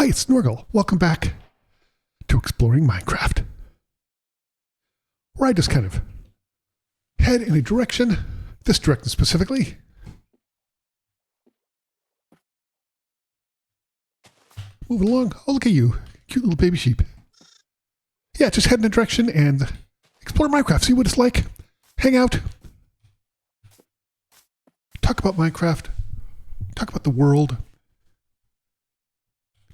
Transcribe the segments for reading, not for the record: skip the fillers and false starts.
Hi, it's Snorgle. Welcome back to Exploring Minecraft, where I just kind of head in a direction, this direction specifically. Moving along. Oh, look at you. Cute little baby sheep. Yeah, just head in a direction and explore Minecraft. See what it's like. Hang out. Talk about Minecraft. Talk about the world.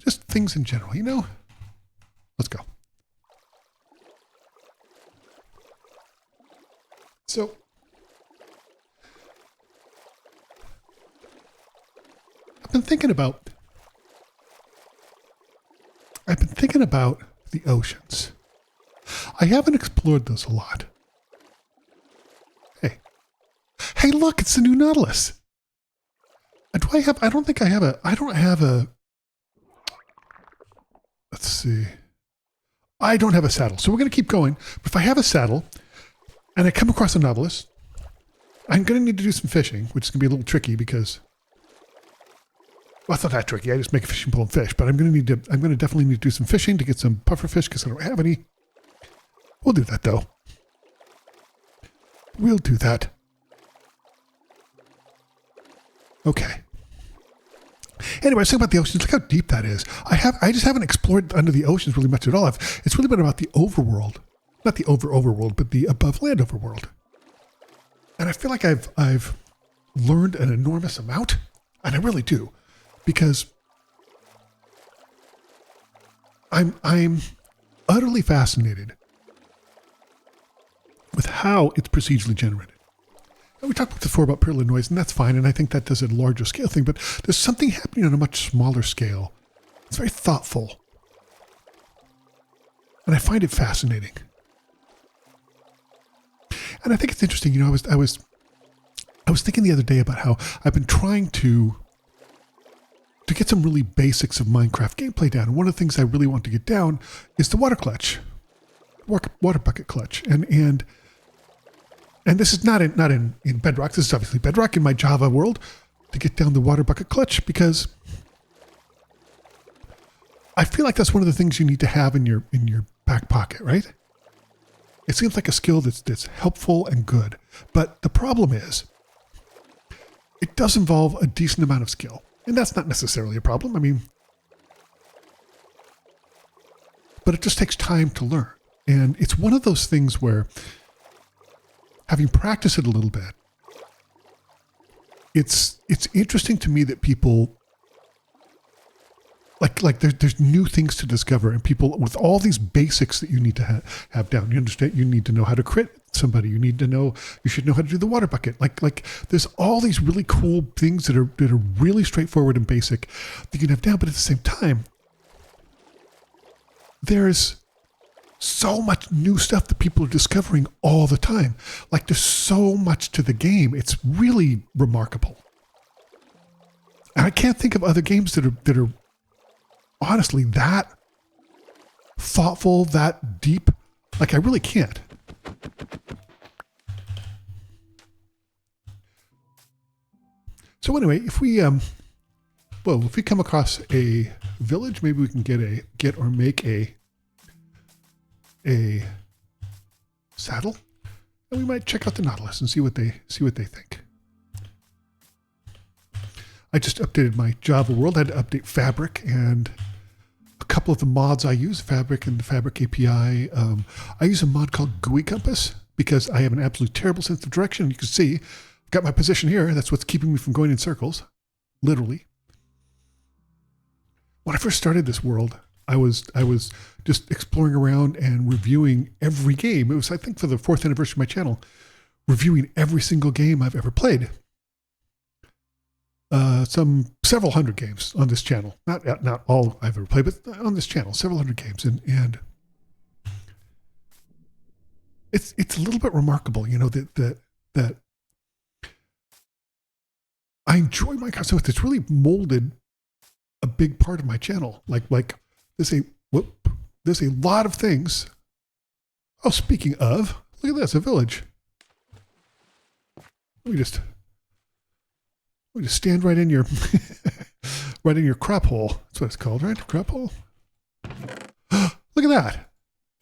Just things in general, you know? Let's go. So, I've been thinking about the oceans. I haven't explored those a lot. Hey, look, it's the new Nautilus. I don't have a, let's see. I don't have a saddle, so we're going to keep going. But if I have a saddle and I come across a Nautilus, I'm going to need to do some fishing, which is going to be a little tricky because, well, it's not that tricky. I just make a fishing pole and fish, but I'm going to definitely need to do some fishing to get some puffer fish because I don't have any. We'll do that though. We'll do that. Okay. Anyway, I was talking about the oceans. Look how deep that is. I just haven't explored under the oceans really much at all. It's really been about the overworld. Not the overworld, but the above land overworld. And I feel like I've learned an enormous amount, and I really do, because I'm utterly fascinated with how it's procedurally generated. And we talked before about parallel noise, and that's fine, and I think that does a larger scale thing, but there's something happening on a much smaller scale. It's very thoughtful. And I find it fascinating. And I think it's interesting, you know, I was thinking the other day about how I've been trying to get some really basics of Minecraft gameplay down. And one of the things I really want to get down is the water clutch. Water bucket clutch. And this is not in Bedrock. This is obviously Bedrock in my Java world, to get down the water bucket clutch, because I feel like that's one of the things you need to have in your back pocket, right? It seems like a skill that's helpful and good. But the problem is, it does involve a decent amount of skill. And that's not necessarily a problem. I mean, but it just takes time to learn. And it's one of those things where, having practiced it a little bit, it's interesting to me that people like there's new things to discover, and people with all these basics that you need to have down. You understand? You need to know how to crit somebody. You should know how to do the water bucket. Like there's all these really cool things that are really straightforward and basic that you can have down. But at the same time, there's so much new stuff that people are discovering all the time. Like, there's so much to the game. It's really remarkable. And I can't think of other games that are honestly that thoughtful, that deep. Like, I really can't. So anyway, if we come across a village, maybe we can make a saddle, and we might check out the Nautilus and see what they think. I just updated my Java world. I had to update Fabric and a couple of the mods I use, Fabric and the Fabric API. I use a mod called GUI Compass because I have an absolute terrible sense of direction. You can see I've got my position here. That's what's keeping me from going in circles, literally. When I first started this world, I was just exploring around and reviewing every game. It was, I think, for the 4th anniversary of my channel, reviewing every single game I've ever played. Several hundred games on this channel. Not all I've ever played, but on this channel, several hundred games. And it's a little bit remarkable, you know, that I enjoy Minecraft so much. It's really molded a big part of my channel. Like there's a lot of things. Oh, speaking of, look at this, a village. We just stand right in your Right in your crop hole. That's what it's called, right? Crop hole. Look at that.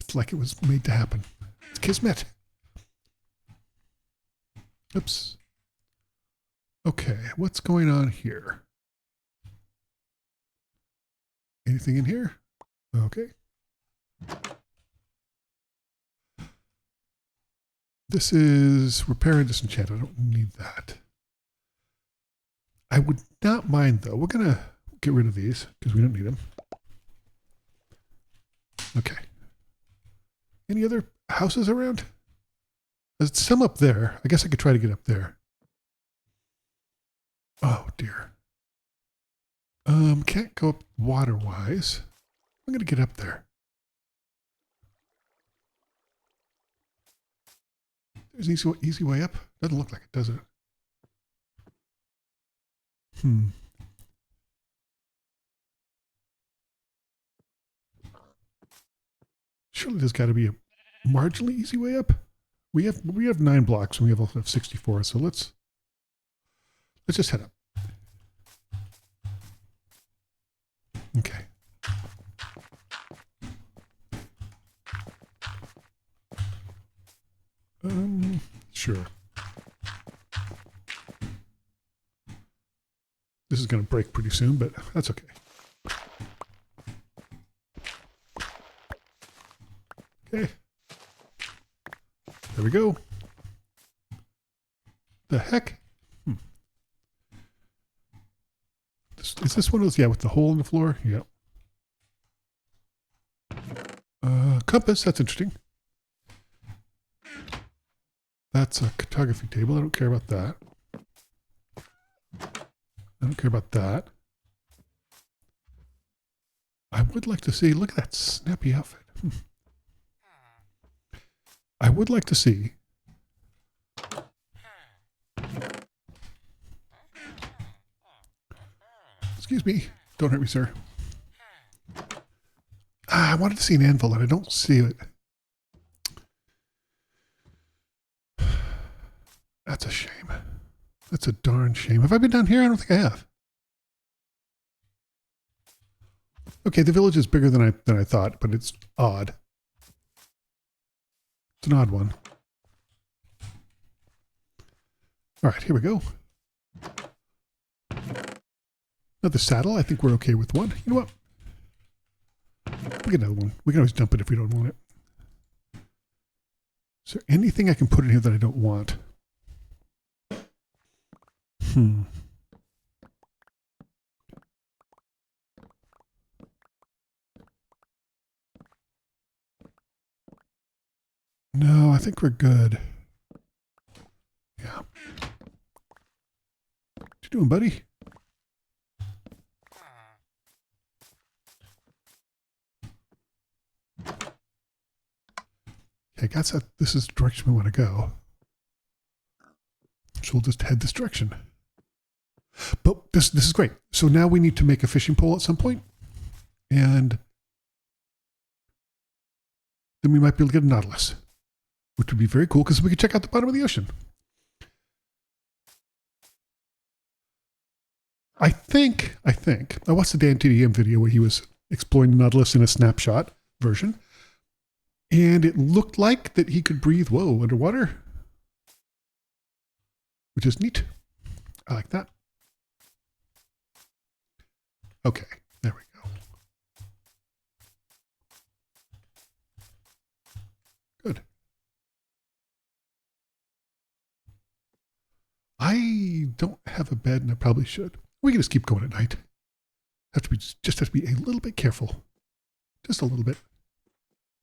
It's like it was made to happen. It's kismet. Oops. Okay, what's going on here? Anything in here? Okay. This is repair and disenchant. I don't need that. I would not mind, though. We're going to get rid of these because we don't need them. Okay. Any other houses around? There's some up there. I guess I could try to get up there. Oh, dear. Can't go up water-wise. I'm going to get up there. There's an easy way up? Doesn't look like it, does it? Surely there's got to be a marginally easy way up. We have 9 blocks and we have 64, so let's just head up. Okay. Sure. This is going to break pretty soon, but that's okay. Okay. There we go. The heck? Is this one of those? Yeah, with the hole in the floor? Yep. Compass, that's interesting. That's a cartography table. I don't care about that. I don't care about that. I would like to see, look at that snappy outfit. I would like to see. Excuse me. Don't hurt me, sir. I wanted to see an anvil and I don't see it. That's a shame. That's a darn shame. Have I been down here? I don't think I have. Okay, the village is bigger than I thought, but it's odd. It's an odd one. All right, here we go. Another saddle. I think we're okay with one. You know what? We get another one. We can always dump it if we don't want it. Is there anything I can put in here that I don't want? No, I think we're good. Yeah. What you doing, buddy? Okay, that's this is the direction we want to go. So we'll just head this direction. But this is great. So now we need to make a fishing pole at some point, and then we might be able to get a Nautilus, which would be very cool because we could check out the bottom of the ocean. I think I watched the Dan TDM video where he was exploring the Nautilus in a snapshot version, and it looked like that he could breathe, underwater, which is neat. I like that. Okay, there we go. Good. I don't have a bed and I probably should. We can just keep going at night. Just have to be a little bit careful. Just a little bit.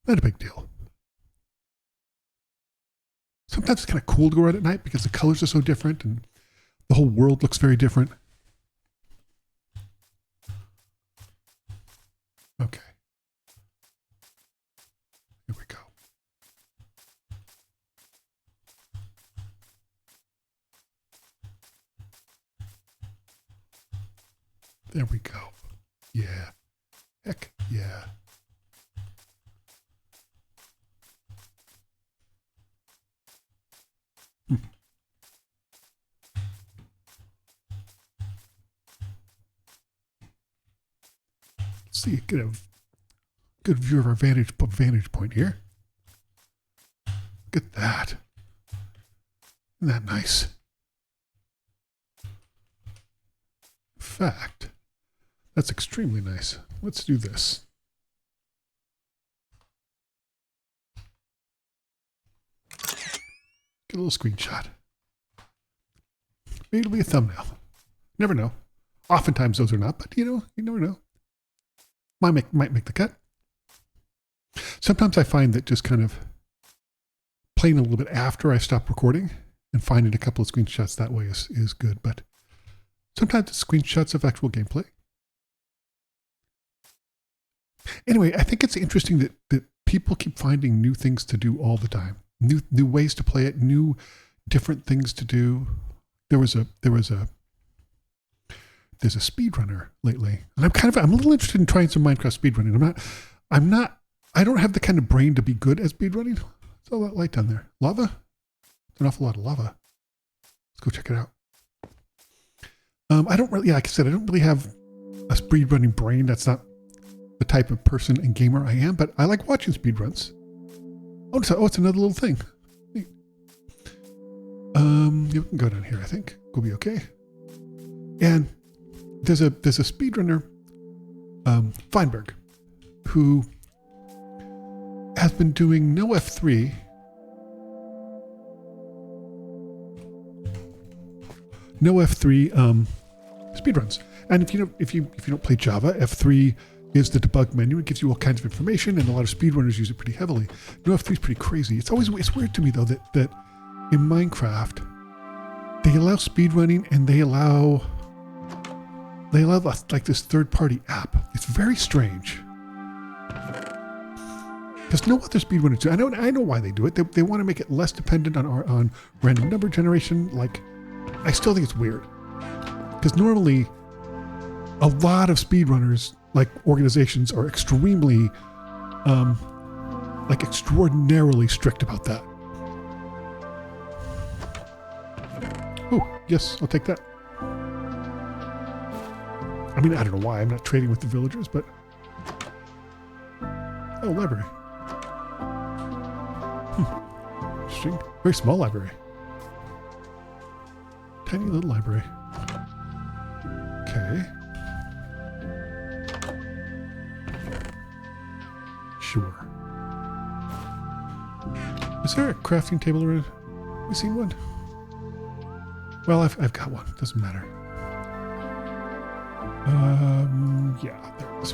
Not a big deal. Sometimes it's kind of cool to go out at night because the colors are so different and the whole world looks very different. Okay. Here we go. There we go. Yeah. Heck yeah. see, get a good view of our vantage point here. Look at that. Isn't that nice? In fact, that's extremely nice. Let's do this. Get a little screenshot. Maybe it'll be a thumbnail. Never know. Oftentimes those are not, but you never know. Might make the cut. Sometimes I find that just kind of playing a little bit after I stop recording and finding a couple of screenshots that way is good, but sometimes it's screenshots of actual gameplay. Anyway, I think it's interesting that people keep finding new things to do all the time. New ways to play it, new different things to do. There's a speedrunner lately, and I'm a little interested in trying some Minecraft speedrunning. I don't have the kind of brain to be good at speedrunning. It's all that light down there. Lava? It's an awful lot of lava. Let's go check it out. I don't really, like I said, I don't really have a speedrunning brain. That's not the type of person and gamer I am, but I like watching speedruns. Oh, it's another little thing. Neat. You can go down here, I think. We'll be okay. And there's a speedrunner, Feinberg, who has been doing no F3 speedruns. And if you don't play Java, F3 is the debug menu. It gives you all kinds of information, and a lot of speedrunners use it pretty heavily. No F3 is pretty crazy. It's weird to me though that in Minecraft they allow speedrunning and they allow like this third-party app. It's very strange. Because no other speedrunners do. I know why they do it. They want to make it less dependent on random number generation. Like, I still think it's weird. Because normally, a lot of speedrunners, like organizations, are extremely, extraordinarily strict about that. Oh, yes, I'll take that. I mean, I don't know why. I'm not trading with the villagers, but... Oh, library. Interesting. Very small library. Tiny little library. Okay. Sure. Is there a crafting table around? Have we seen one? Well, I've got one. Doesn't matter. Yeah, there it is.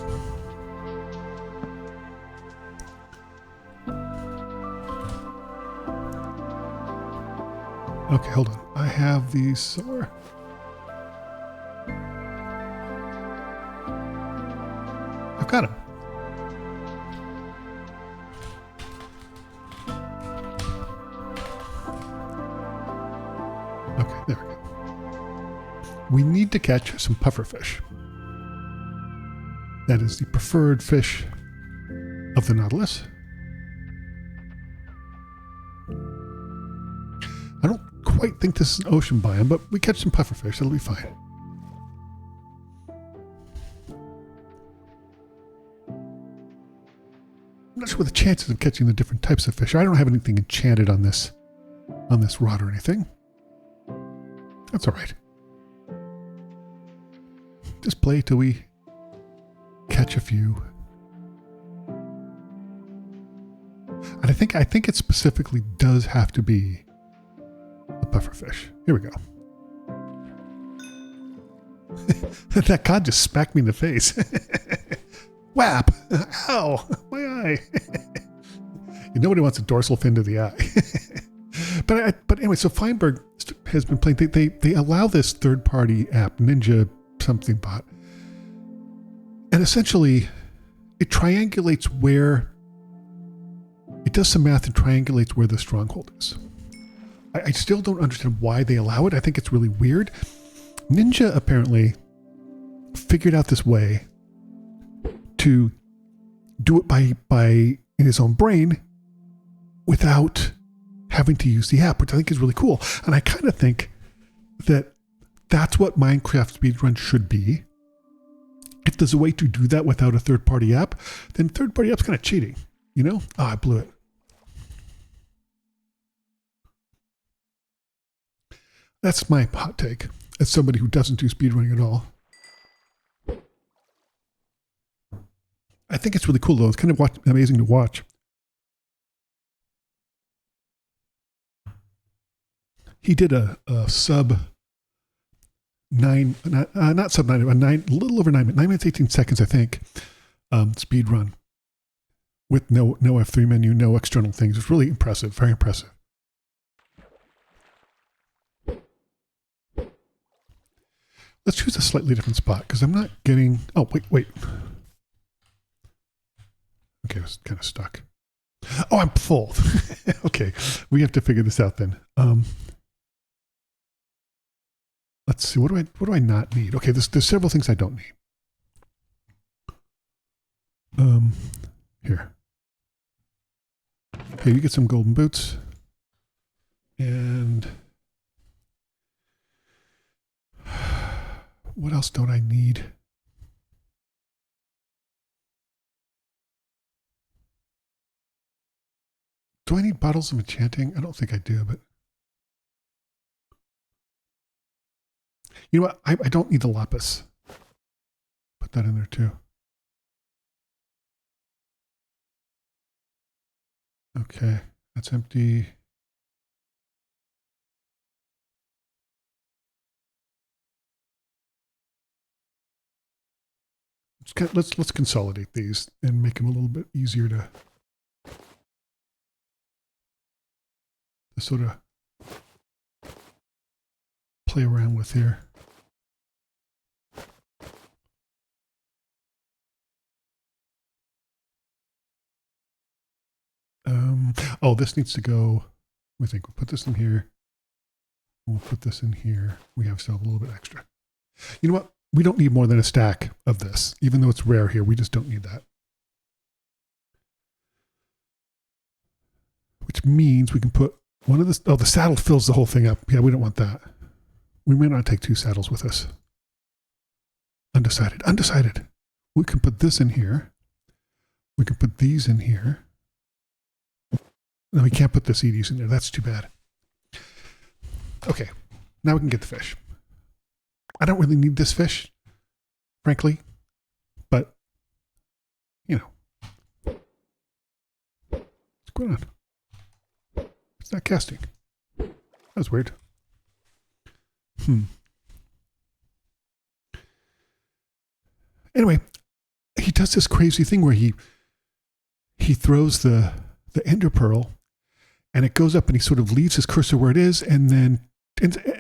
Okay, hold on. I have these somewhere. I've got them. Okay, there we go. We need to catch some pufferfish. That is the preferred fish of the Nautilus. I don't quite think this is an ocean biome, but we catch some pufferfish. It'll be fine. I'm not sure what the chances of catching the different types of fish are. I don't have anything enchanted on this rod or anything. That's all right. Just play till we catch a few. And I think it specifically does have to be a pufferfish. Here we go. That cod just smacked me in the face. Whap! Ow! My eye. Nobody wants a dorsal fin to the eye. But anyway, so Feinberg has been playing. They allow this third-party app, Ninja something bot, and essentially it triangulates where it does some math and triangulates where the stronghold is. I still don't understand why they allow it. I think it's really weird. Ninja apparently figured out this way to do it by in his own brain without having to use the app, which I think is really cool. And I kind of think that that's what Minecraft speedrun should be. if there's a way to do that without a third-party app, then third-party app's kind of cheating, you know? Oh, I blew it. That's my hot take as somebody who doesn't do speedrunning at all. I think it's really cool, though. It's kind of amazing to watch. He did a sub 9, not sub 9, a little over 9 minutes, 18 seconds, I think, speed run with no F3 menu, no external things. It's really impressive, very impressive. Let's choose a slightly different spot because I'm not getting. Oh, wait. Okay, I was kind of stuck. Oh, I'm full. Okay, we have to figure this out then. Let's see. What do I not need? Okay, there's several things I don't need. Here. Okay, you get some golden boots, and what else don't I need? Do I need bottles of enchanting? I don't think I do, but you know what? I don't need the lapis. Put that in there too. Okay, that's empty. Let's consolidate these and make them a little bit easier to sort of play around with here. Oh, this needs to go. I think we'll put this in here. We'll put this in here. We have still a little bit extra. You know what? We don't need more than a stack of this, even though it's rare here. We just don't need that. Which means we can put one of this. Oh, the saddle fills the whole thing up. Yeah, we don't want that. We may not take 2 saddles with us. Undecided. We can put this in here. We can put these in here. No, we can't put the CDs in there. That's too bad. Okay, now we can get the fish. I don't really need this fish, frankly, but, you know. What's going on? It's not casting. That was weird. Anyway, he does this crazy thing where he throws the ender pearl, and it goes up, and he sort of leaves his cursor where it is, and then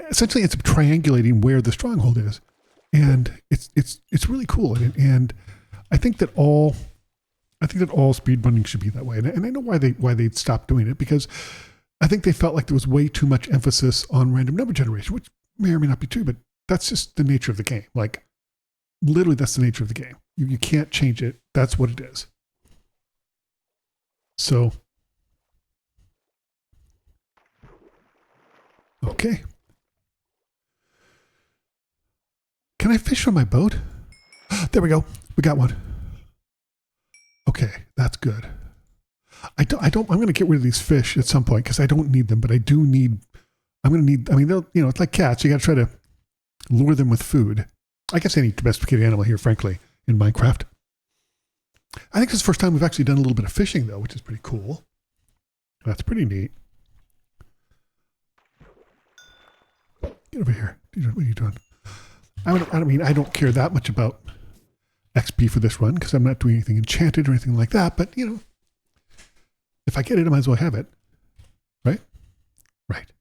essentially ends up triangulating where the stronghold is, and it's really cool. And I think that all speedrunning should be that way. And I know why they stopped doing it, because I think they felt like there was way too much emphasis on random number generation, which may or may not be true, but that's just the nature of the game. Like, literally, that's the nature of the game. You can't change it. That's what it is. So, okay. Can I fish from my boat? There we go. We got one. Okay, that's good. I'm going to get rid of these fish at some point because I don't need them, but I'm going to need, it's like cats. You got to try to lure them with food. I guess any domesticated animal here, frankly, in Minecraft. I think this is the first time we've actually done a little bit of fishing, though, which is pretty cool. That's pretty neat. Get over here. What are you doing? I don't care that much about XP for this run because I'm not doing anything enchanted or anything like that, but, if I get it, I might as well have it. Right? Right.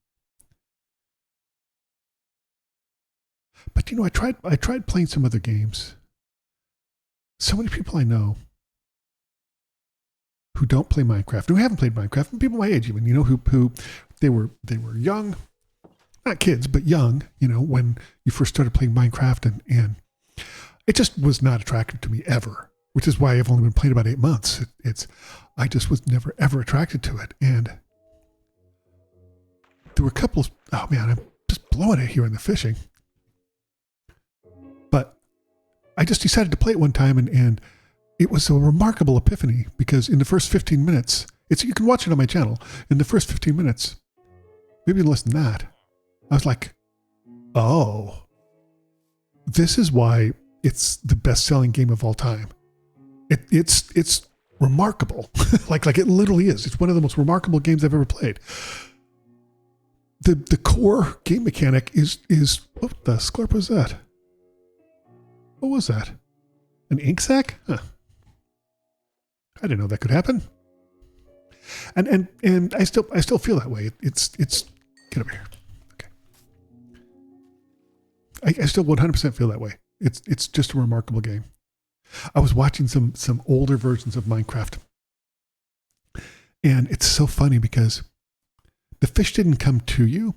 But, I tried playing some other games. So many people I know who don't play Minecraft, who haven't played Minecraft, and people my age even, who they were young, not kids, but young, when you first started playing Minecraft, and it just was not attractive to me ever, which is why I've only been playing about 8 months. I just was never ever attracted to it, and there were a couple. Oh man, I'm just blowing it here in the fishing. But I just decided to play it one time, and it was a remarkable epiphany, because in the first 15 minutes, you can watch it on my channel. In the first 15 minutes, maybe less than that, I was like, oh, this is why it's the best-selling game of all time. It's remarkable. like it literally is. It's one of the most remarkable games I've ever played. The core game mechanic is what the sklurp was that? What was that? An ink sac? Huh. I didn't know that could happen. And I still feel that way. It's get over here. Okay. I still 100% feel that way. It's just a remarkable game. I was watching some older versions of Minecraft, and it's so funny because the fish didn't come to you.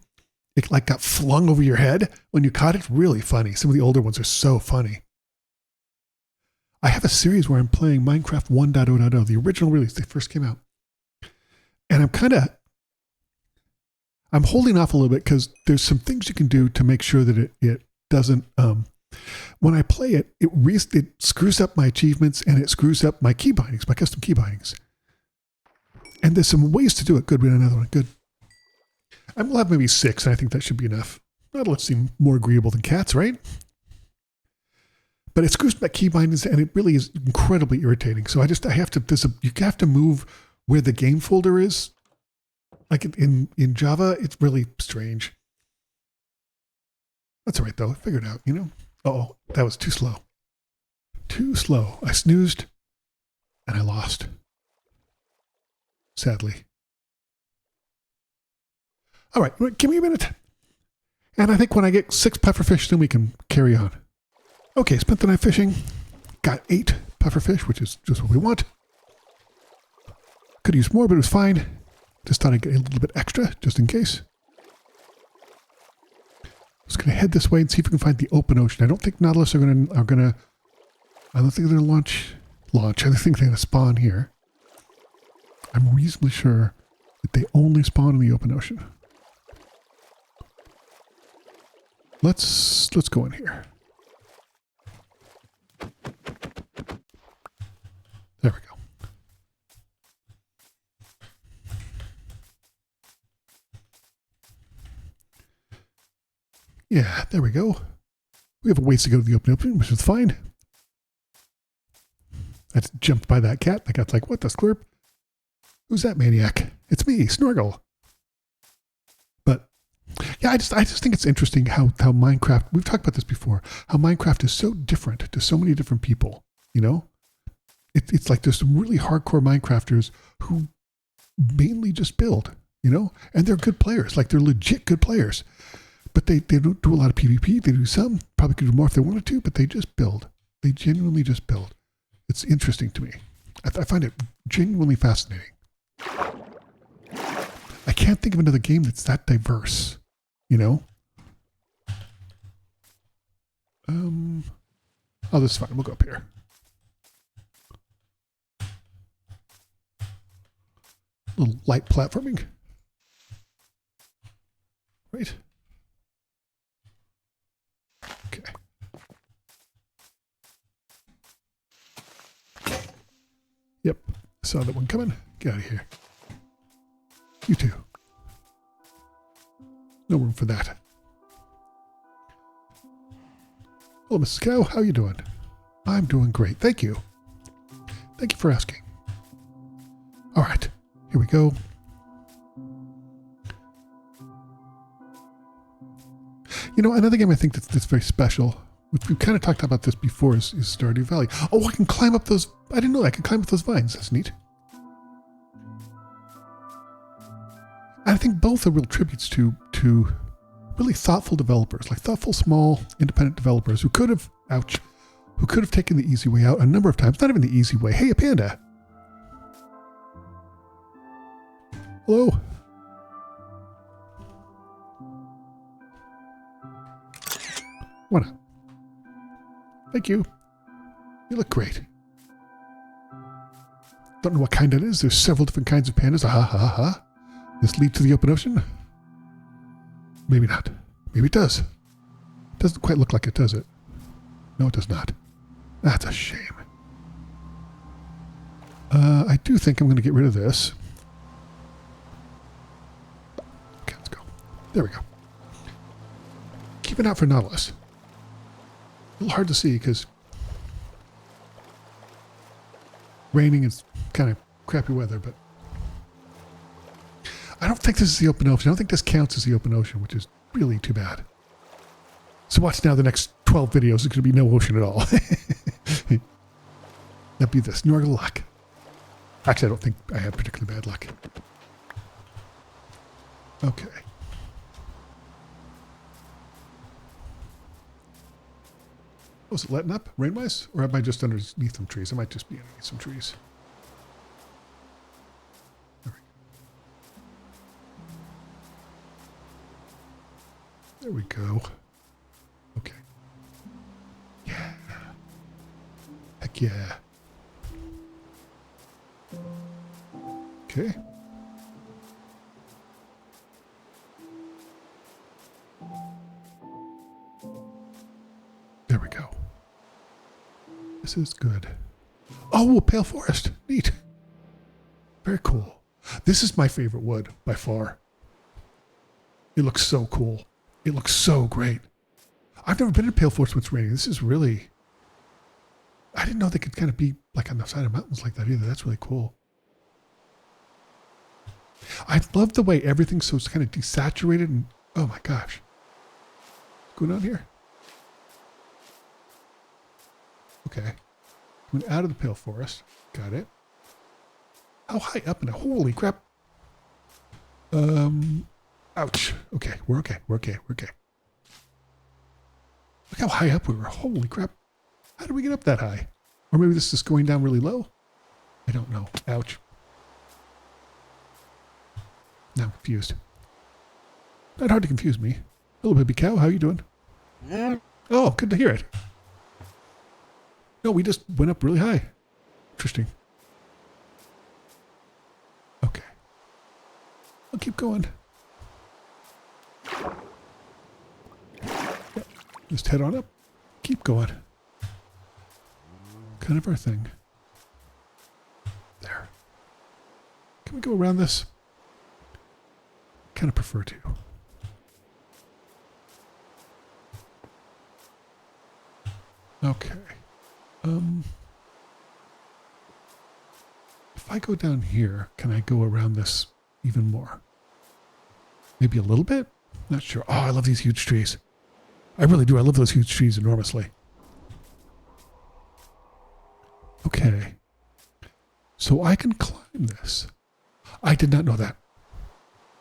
It like got flung over your head when you caught it. Really funny. Some of the older ones are so funny. I have a series where I'm playing Minecraft 1.0.0, the original release. They first came out. And I'm holding off a little bit because there's some things you can do to make sure that it doesn't, when I play it, it screws up my achievements and it screws up my key bindings, my custom key bindings. And there's some ways to do it. Good, we got another one. Good. I'm going to have maybe 6, and I think that should be enough. That'll seem more agreeable than cats, right? But it screws my key bindings, and it really is incredibly irritating. So you have to move where the game folder is. Like in Java, it's really strange. That's all right, though. Figure it out, you know? Oh, that was too slow. Too slow. I snoozed, and I lost. Sadly. All right, give me a minute. And I think when I get 6 pufferfish, then we can carry on. Okay, spent the night fishing. Got 8 pufferfish, which is just what we want. Could use more, but it was fine. Just thought I'd get a little bit extra, just in case. I was going to head this way and see if we can find the open ocean. I don't think Nautilus I don't think they're going to launch. I think they're going to spawn here. I'm reasonably sure that they only spawn in the open ocean. Let's go in here. There we go. Yeah, there we go. We have a ways to go to the open, which is fine. I just jumped by that cat. The cat's like, what the squirp? Who's that maniac? It's me, Snorgle. But yeah, I just think it's interesting how Minecraft, we've talked about this before, how Minecraft is so different to so many different people, you know? It's like there's some really hardcore Minecrafters who mainly just build, you know? And they're good players, like they're legit good players. But they don't do a lot of PvP. They do some, probably could do more if they wanted to, but they just build. They genuinely just build. It's interesting to me. I find it genuinely fascinating. I can't think of another game that's that diverse, you know? Oh, this is fine. We'll go up here. A little light platforming. Right. Okay. Yep. Saw that one coming. Get out of here. You too. No room for that. Hello, Mrs. Cow. How you doing? I'm doing great. Thank you. Thank you for asking. All right. Here we go. You know, another game I think that's very special, which we've kind of talked about this before, is Stardew Valley. Oh, I can climb up those. I didn't know that. I can climb up those vines. That's neat. I think both are real tributes to really thoughtful developers, like thoughtful, small, independent developers who could have, who could have taken the easy way out a number of times. Not even the easy way. Hey, a panda. Hello. What up? Thank you. You look great. Don't know what kind that is. There's several different kinds of pandas. Ha ha ha. This lead to the open ocean? Maybe not. Maybe it does. It doesn't quite look like it, does it? No, it does not. That's a shame. I do think I'm going to get rid of this. Okay, let's go. There we go. Keep an eye out for Nautilus. A little hard to see because raining is kind of crappy weather, but I don't think this is the open ocean. I don't think this counts as the open ocean, which is really too bad. So watch now the next 12 videos. There's going to be no ocean at all. That'd be the Snorgle luck. Actually, I don't think I had particularly bad luck. Okay. Oh, is it letting up rain-wise? Or am I just underneath some trees? I might just be underneath some trees. All right. There we go. Okay. Yeah. Heck yeah. Okay. There we go. This is good. Oh, a pale forest. Neat. Very cool. This is my favorite wood by far. It looks so cool. It looks so great. I've never been in a pale forest when it's raining. This is really... I didn't know they could kind of be like on the side of mountains like that either. That's really cool. I love the way everything's so kind of desaturated and oh my gosh. What's going on here? Okay. Coming out of the pale forest. Got it. How high up in a holy crap? Ouch. Okay, we're okay. We're okay. We're okay. Look how high up we were. Holy crap. How did we get up that high? Or maybe this is going down really low? I don't know. Ouch. Now I'm confused. Not hard to confuse me. Hello, baby cow. How you doing? Oh, good to hear it. No, we just went up really high. Interesting. Okay. I'll keep going. Yep. Just head on up. Keep going. Kind of our thing. There. Can we go around this? Kind of prefer to. Okay. If I go down here, can I go around this even more? Maybe a little bit? Not sure. Oh, I love these huge trees. I really do. I love those huge trees enormously. Okay. So I can climb this. I did not know that.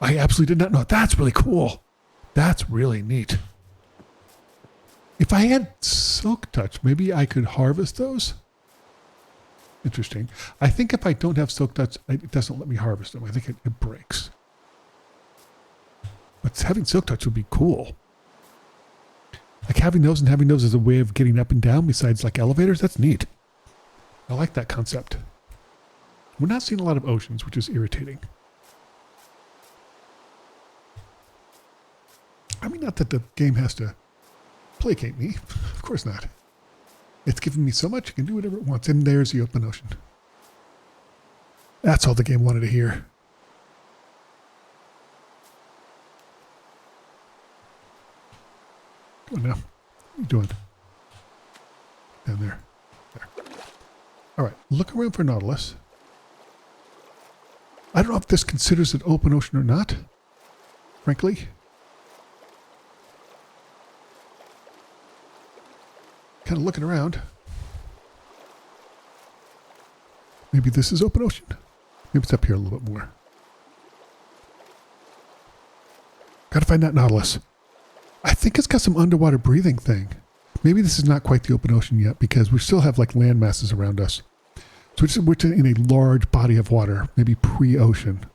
I absolutely did not know. That's really cool. That's really neat. If I had silk touch, maybe I could harvest those. Interesting. I think if I don't have silk touch, it doesn't let me harvest them. I think it breaks. But having silk touch would be cool. Like having those and having those as a way of getting up and down besides like elevators, that's neat. I like that concept. We're not seeing a lot of oceans, which is irritating. I mean, not that the game has to placate me. Of course not. It's given me so much, it can do whatever it wants. And there's the open ocean. That's all the game wanted to hear. Go on now. What are you doing? Down there. There. All right. Look around for Nautilus. I don't know if this considers it open ocean or not, frankly. Kind of looking around. Maybe this is open ocean. Maybe it's up here a little bit more. Gotta find that Nautilus. I think it's got some underwater breathing thing. Maybe this is not quite the open ocean yet because we still have like land masses around us. So we're in a large body of water, maybe pre-ocean.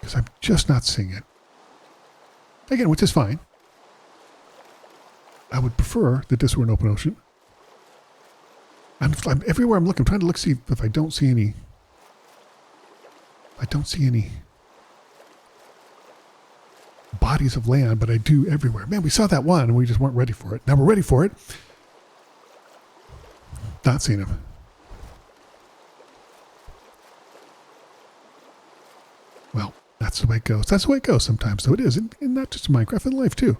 Because I'm just not seeing it. Again, which is fine. I would prefer that this were an open ocean. I'm everywhere I'm looking. I'm trying to look, see if I don't see any. I don't see any bodies of land, but I do everywhere. Man, we saw that one and we just weren't ready for it. Now we're ready for it. Not seen him. Well, that's the way it goes. That's the way it goes sometimes, though. It is, and not just in Minecraft, in life too.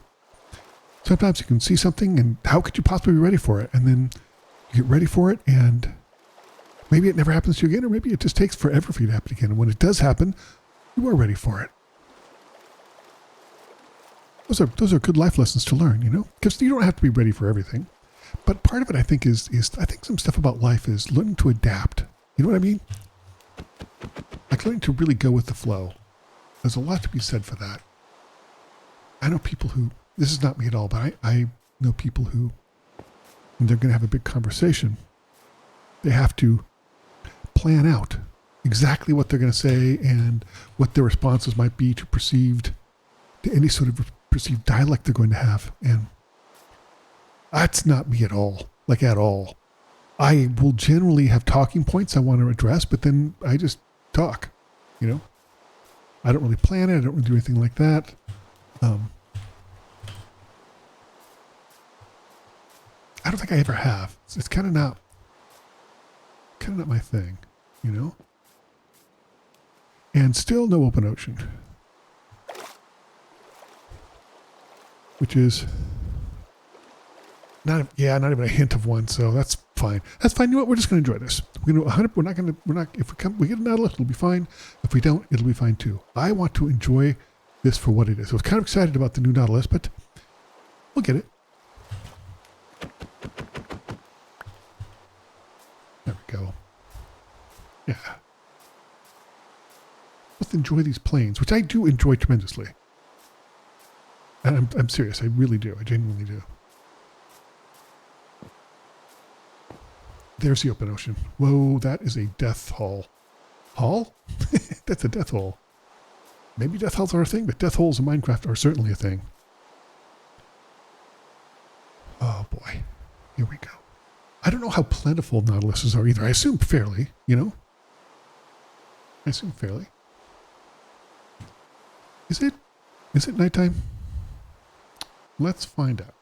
Sometimes you can see something, and how could you possibly be ready for it? And then you get ready for it, and maybe it never happens to you again, or maybe it just takes forever for you to happen again. And when it does happen, you are ready for it. Those are good life lessons to learn, you know, because you don't have to be ready for everything. But part of it, I think, is I think some stuff about life is learning to adapt. You know what I mean? Like learning to really go with the flow. There's a lot to be said for that. I know people who, this is not me at all, but I know people who, when they're going to have a big conversation, they have to plan out exactly what they're going to say and what their responses might be to any sort of perceived dialect they're going to have. And that's not me at all, like at all. I will generally have talking points I want to address, but then I just talk, you know? I don't really plan it. I don't really do anything like that. I don't think I ever have. It's kind of not my thing, you know? And still no open ocean. Which is not even a hint of one, so that's fine. That's fine. You know what? We're just going to enjoy this. We're not, if we get a Nautilus, it'll be fine. If we don't, it'll be fine too. I want to enjoy this for what it is. I was kind of excited about the new Nautilus, but we'll get it. There we go. Yeah. Let's enjoy these planes, which I do enjoy tremendously. And I'm serious. I really do. I genuinely do. There's the open ocean. Whoa, that is a death hole. Hall? That's a death hole. Maybe death holes are a thing, but death holes in Minecraft are certainly a thing. Oh boy. Here we go. I don't know how plentiful Nautiluses are either. I assume fairly, you know? I assume fairly. Is it nighttime? Let's find out.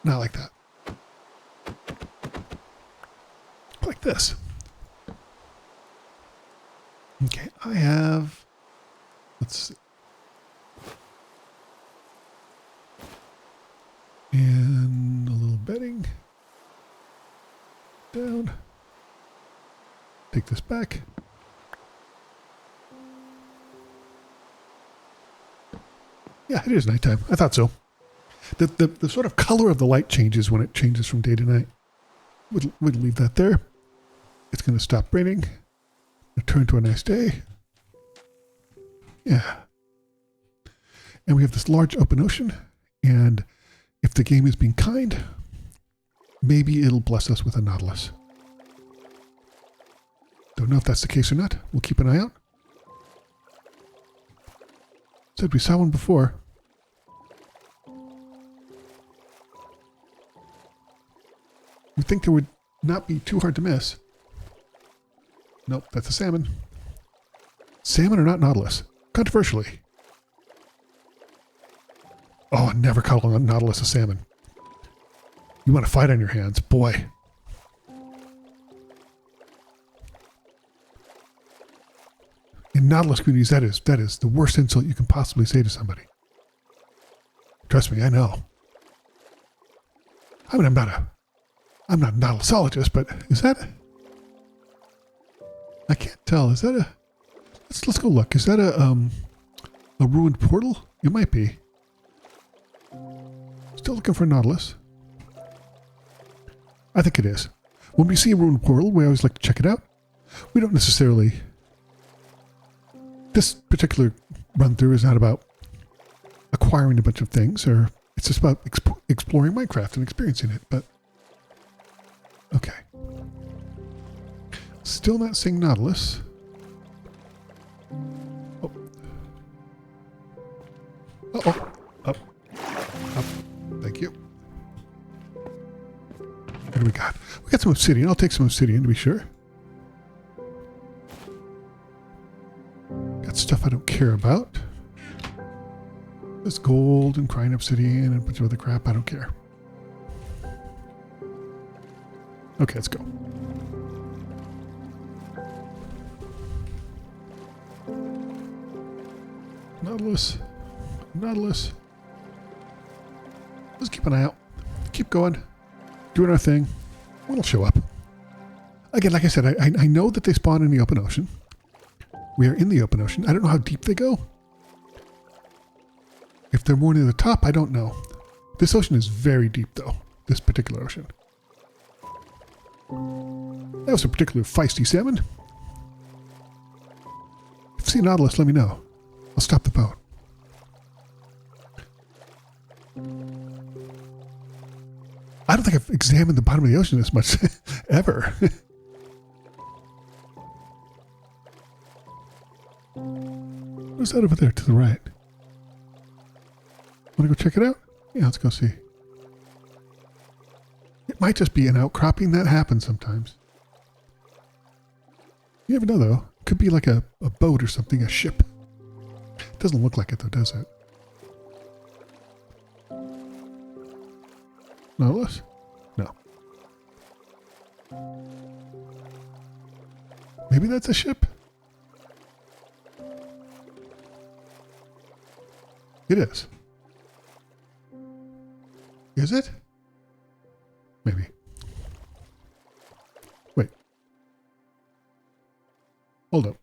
Not like that. Like this. Okay, I have, let's see. And a little bedding. Down. Take this back. Yeah, it is nighttime. I thought so. The sort of color of the light changes when it changes from day to night. We'd leave that there. It's going to stop raining. Turn to a nice day. Yeah. And we have this large open ocean. And if the game is being kind, maybe it'll bless us with a Nautilus. Don't know if that's the case or not. We'll keep an eye out. Said we saw one before. You'd think they would not be too hard to miss. Nope, that's a salmon. Salmon are not Nautilus. Controversially. Oh, never call a Nautilus a salmon. You want to fight on your hands, boy. In Nautilus communities, that is the worst insult you can possibly say to somebody. Trust me, I know. I mean, I'm not a Nautilusologist, but is that I can't tell. Is that a... Let's go look. Is that a ruined portal? It might be. Still looking for a Nautilus. I think it is. When we see a ruined portal, we always like to check it out. We don't necessarily... This particular run-through is not about acquiring a bunch of things, or it's just about exploring Minecraft and experiencing it, but... Okay. Still not seeing Nautilus. Oh. Uh-oh. Up. Up. Thank you. What do we got? We got some obsidian. I'll take some obsidian to be sure. Got stuff I don't care about. There's gold and crying obsidian and a bunch of other crap. I don't care. Okay, let's go. Nautilus. Nautilus. Let's keep an eye out. Keep going. Doing our thing. It'll show up. Again, like I said, I know that they spawn in the open ocean. We are in the open ocean. I don't know how deep they go. If they're more near the top, I don't know. This ocean is very deep, though. This particular ocean. That was a particularly feisty salmon. If you see Nautilus, let me know. I'll stop the boat. I don't think I've examined the bottom of the ocean this much ever. What's that over there to the right? Want to go check it out? Yeah, let's go see. It might just be an outcropping. That happens sometimes. You never know, though. Could be like a boat or something, a ship. It doesn't look like it, though, does it? Nautilus? No. Maybe that's a ship? It is. Is it? Maybe. Wait. Hold up.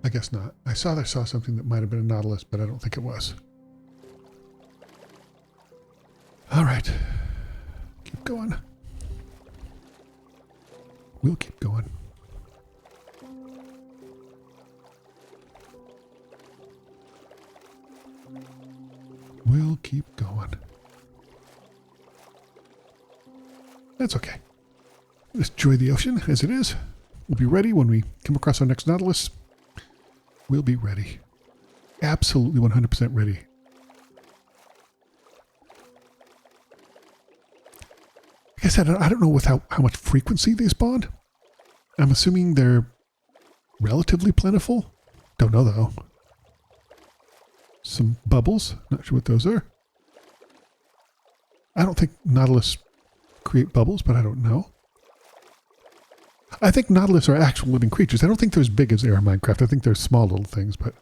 I guess not. I saw something that might have been a Nautilus, but I don't think it was. All right. Keep going. We'll keep going. We'll keep going. That's okay. Let's enjoy the ocean as it is. We'll be ready when we come across our next Nautilus. We'll be ready. Absolutely 100% ready. Like I said, I don't know with how much frequency they spawn. I'm assuming they're relatively plentiful. Don't know, though. Some bubbles. Not sure what those are. I don't think Nautilus create bubbles, but I don't know. I think Nautilus are actual living creatures. I don't think they're as big as they are in Minecraft. I think they're small little things, but...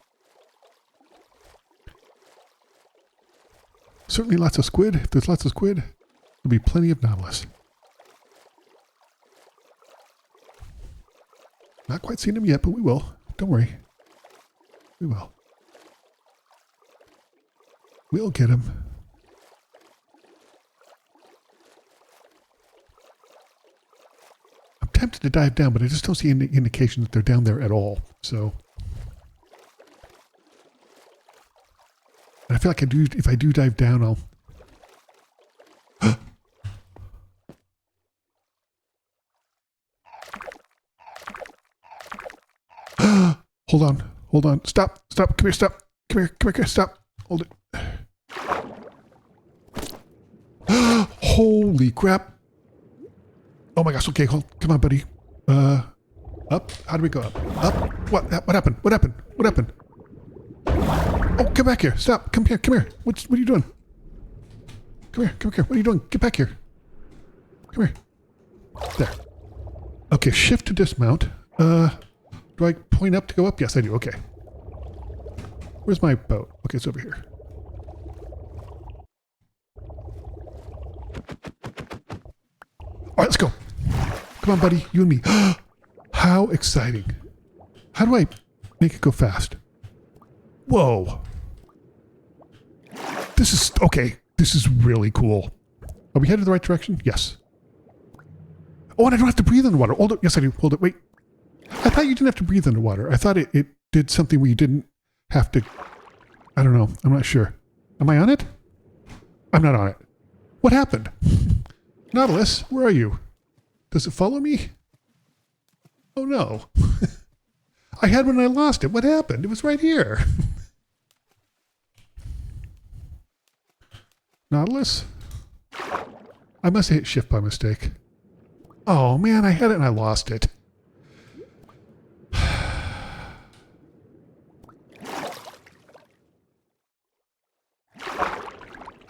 certainly lots of squid. If there's lots of squid, there'll be plenty of Nautilus. Not quite seen them yet, but we will. Don't worry. We will. We'll get them. I'm tempted to dive down, but I just don't see any indication that they're down there at all. So, and I feel like if I do dive down, I'll... Hold on. Stop, come here, stop. Come here, stop. Hold it. Holy crap. Oh my gosh, okay, come on, buddy. Up? How do we go up? Up? What happened? What happened? Oh, come back here. Stop. Come here. What are you doing? Come here. What are you doing? Get back here. Come here. There. Okay, shift to dismount. Do I point up to go up? Yes, I do. Okay. Where's my boat? Okay, it's over here. All right, let's go. Come on, buddy. You and me. How exciting. How do I make it go fast? Whoa. This is... okay. This is really cool. Are we headed the right direction? Yes. Oh, and I don't have to breathe underwater. Hold it. Yes, I do. Hold it. Wait. I thought you didn't have to breathe underwater. I thought it did something where you didn't have to... I don't know. I'm not sure. Am I on it? I'm not on it. What happened? Nautilus, where are you? Does it follow me? Oh no. I had one and I lost it. What happened? It was right here. Nautilus? I must have hit shift by mistake. Oh man, I had it and I lost it.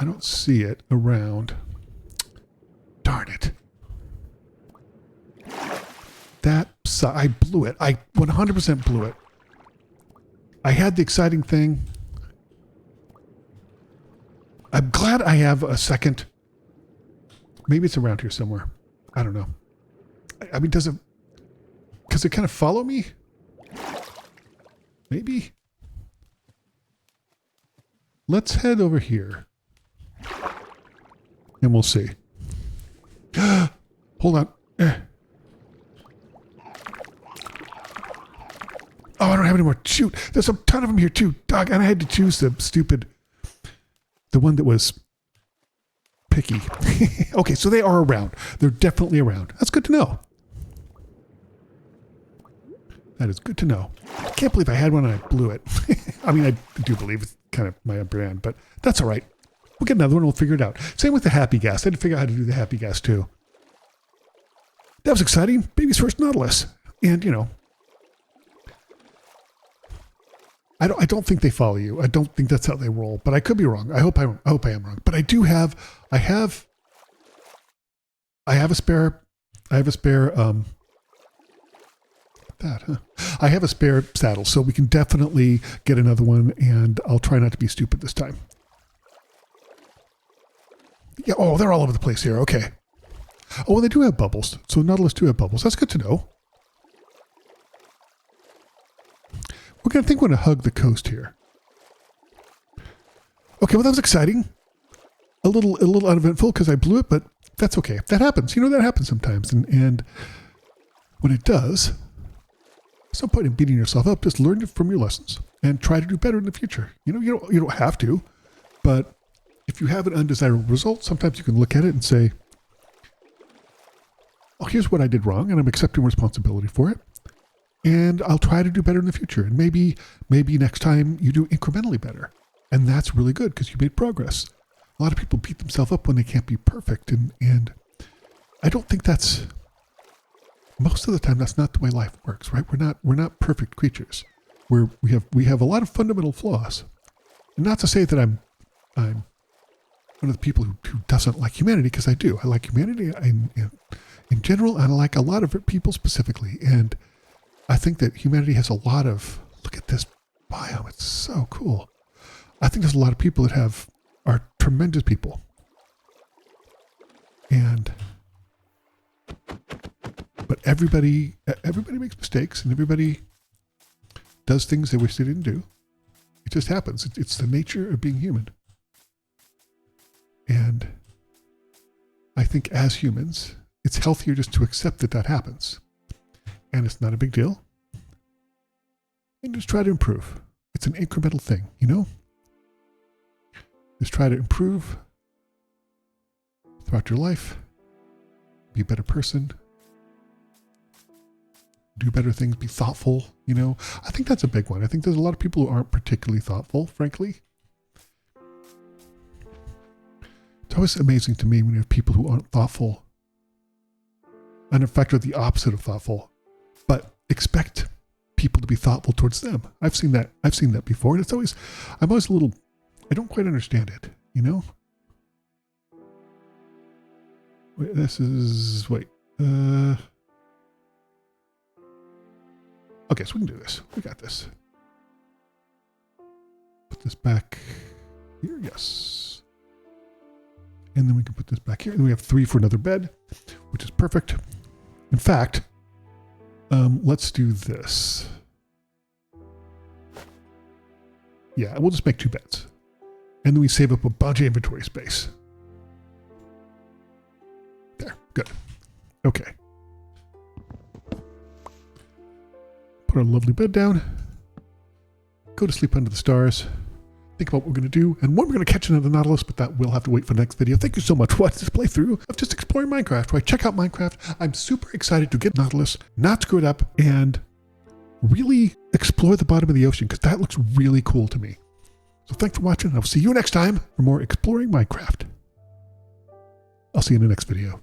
I don't see it around. I blew it. I 100% blew it. I had the exciting thing. I'm glad I have a second. Maybe it's around here somewhere. I don't know. I mean, does it kind of follow me? Maybe. Let's head over here. And we'll see. Hold on. Oh, I don't have any more. Shoot. There's a ton of them here too. Dog, and I had to choose the one that was picky. Okay, so they are around. They're definitely around. That's good to know. That is good to know. I can't believe I had one and I blew it. I mean, I do believe it's kind of my brand, but that's all right. We'll get another one. We'll figure it out. Same with the happy gas. I had to figure out how to do the happy gas too. That was exciting. Baby's first Nautilus. And, you know, I don't think they follow you. I don't think that's how they roll, but I could be wrong. I hope I am wrong. But I have a spare saddle, so we can definitely get another one, and I'll try not to be stupid this time. Yeah, oh, they're all over the place here. Okay. Oh, well, they do have bubbles. So Nautilus do have bubbles. That's good to know. I think we're going to hug the coast here. Okay, well, that was exciting. A little uneventful because I blew it, but that's okay. That happens. You know, that happens sometimes. And when it does, there's no point in beating yourself up. Just learn from your lessons and try to do better in the future. You know, you don't have to, but if you have an undesirable result, sometimes you can look at it and say, oh, here's what I did wrong, and I'm accepting responsibility for it. And I'll try to do better in the future. And maybe next time you do incrementally better. And that's really good because you made progress. A lot of people beat themselves up when they can't be perfect. And I don't think that's, most of the time, that's not the way life works, right? We're not perfect creatures. We have a lot of fundamental flaws. And not to say that I'm one of the people who doesn't like humanity, because I do. I like humanity in general, and I like a lot of people specifically. And I think that humanity has a lot of, look at this biome, it's so cool. I think there's a lot of people that are tremendous people. But everybody makes mistakes, and everybody does things they wish they didn't do. It just happens. It's the nature of being human. And I think as humans, it's healthier just to accept that happens. And it's not a big deal. And just try to improve. It's an incremental thing, you know? Just try to improve throughout your life. Be a better person. Do better things. Be thoughtful, you know? I think that's a big one. I think there's a lot of people who aren't particularly thoughtful, frankly. It's always amazing to me when you have people who aren't thoughtful. And in fact, are the opposite of thoughtful. But expect people to be thoughtful towards them. I've seen that before, and I'm always a little, I don't quite understand it, you know? Wait, okay, so we can do this. We got this. Put this back here, yes. And then we can put this back here, and we have 3 for another bed, which is perfect. In fact, let's do this. Yeah, we'll just make 2 beds. And then we save up a bunch of inventory space. There, good. Okay. Put our lovely bed down. Go to sleep under the stars. Think about what we're going to do, and when we're going to catch another Nautilus, but that will have to wait for the next video. Thank you so much for watching this playthrough of just exploring Minecraft, where I check out Minecraft. I'm super excited to get Nautilus, not screw it up, and really explore the bottom of the ocean, because that looks really cool to me. So thanks for watching, and I'll see you next time for more exploring Minecraft. I'll see you in the next video.